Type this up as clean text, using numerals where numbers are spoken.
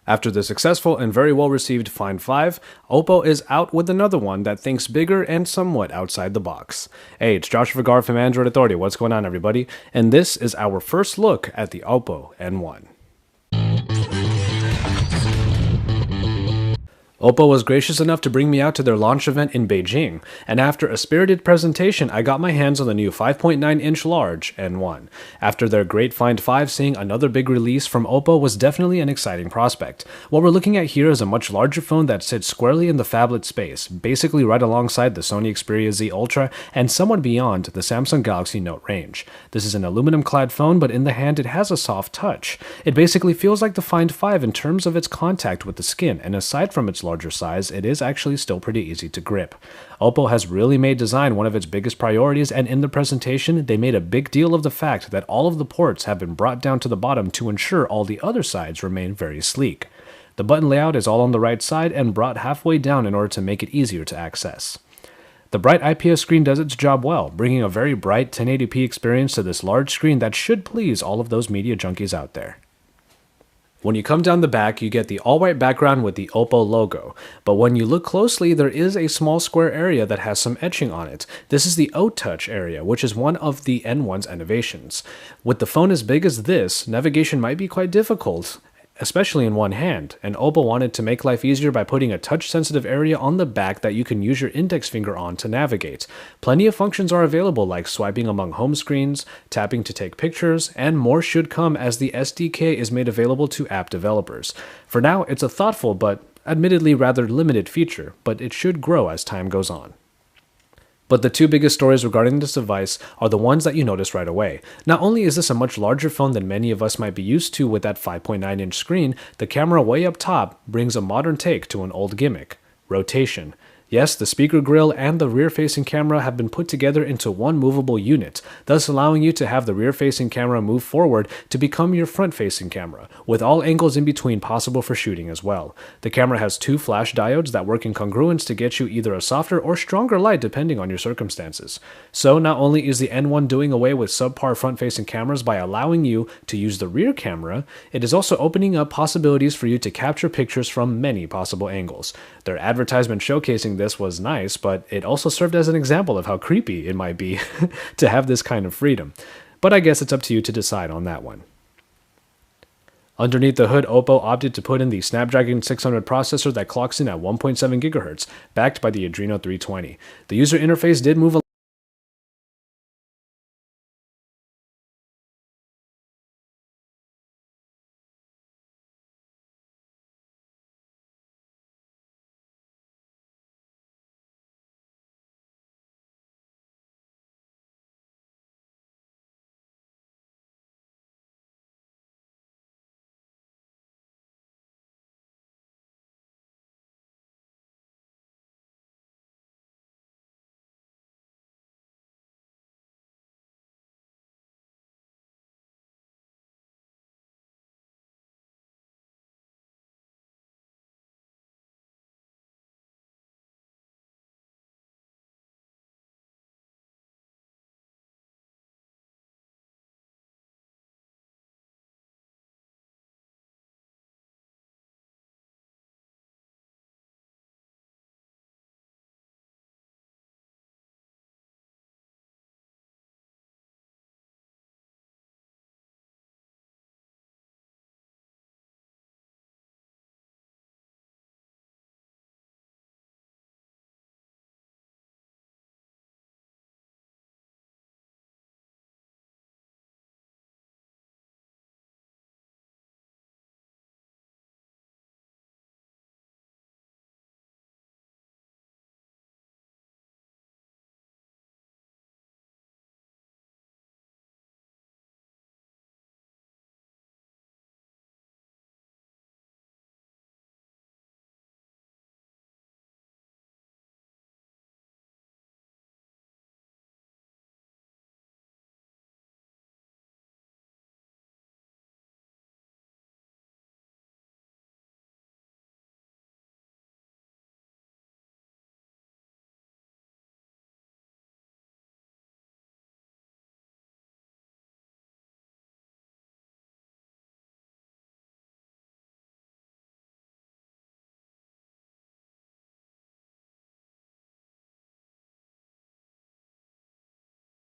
After the successful and very well received Find 5, Oppo is out with another one that thinks bigger and somewhat outside the box. Hey, it's Josh Vergara from Android Authority. What's going on, everybody? And this is our first look at the Oppo N1. Oppo was gracious enough to bring me out to their launch event in Beijing, and after a spirited presentation, I got my hands on the new 5.9-inch large N1. After their great Find 5, seeing another big release from Oppo was definitely an exciting prospect. What we're looking at here is a much larger phone that sits squarely in the phablet space, basically right alongside the Sony Xperia Z Ultra and somewhat beyond the Samsung Galaxy Note range. This is an aluminum-clad phone, but in the hand it has a soft touch. It basically feels like the Find 5 in terms of its contact with the skin, and aside from its larger size, it is actually still pretty easy to grip. Oppo has really made design one of its biggest priorities, and in the presentation, they made a big deal of the fact that all of the ports have been brought down to the bottom to ensure all the other sides remain very sleek. The button layout is all on the right side and brought halfway down in order to make it easier to access. The bright IPS screen does its job well, bringing a very bright 1080p experience to this large screen that should please all of those media junkies out there. When you come down the back, you get the all-white background with the Oppo logo, but when you look closely, there is a small square area that has some etching on it. This is the O-Touch area, which is one of the N1's innovations. With the phone as big as this, navigation might be quite difficult, especially in one hand, and Oppo wanted to make life easier by putting a touch-sensitive area on the back that you can use your index finger on to navigate. Plenty of functions are available, like swiping among home screens, tapping to take pictures, and more should come as the SDK is made available to app developers. For now, it's a thoughtful but admittedly rather limited feature, but it should grow as time goes on. But the two biggest stories regarding this device are the ones that you notice right away. Not only is this a much larger phone than many of us might be used to with that 5.9-inch screen, the camera way up top brings a modern take to an old gimmick: rotation. Yes, the speaker grille and the rear-facing camera have been put together into one movable unit, thus allowing you to have the rear-facing camera move forward to become your front-facing camera, with all angles in between possible for shooting as well. The camera has two flash diodes that work in congruence to get you either a softer or stronger light depending on your circumstances. So not only is the N1 doing away with subpar front-facing cameras by allowing you to use the rear camera, it is also opening up possibilities for you to capture pictures from many possible angles. Their advertisement showcasing this was nice, but it also served as an example of how creepy it might be to have this kind of freedom. But I guess it's up to you to decide on that one. Underneath the hood, Oppo opted to put in the Snapdragon 600 processor that clocks in at 1.7 GHz, backed by the Adreno 320. The user interface did move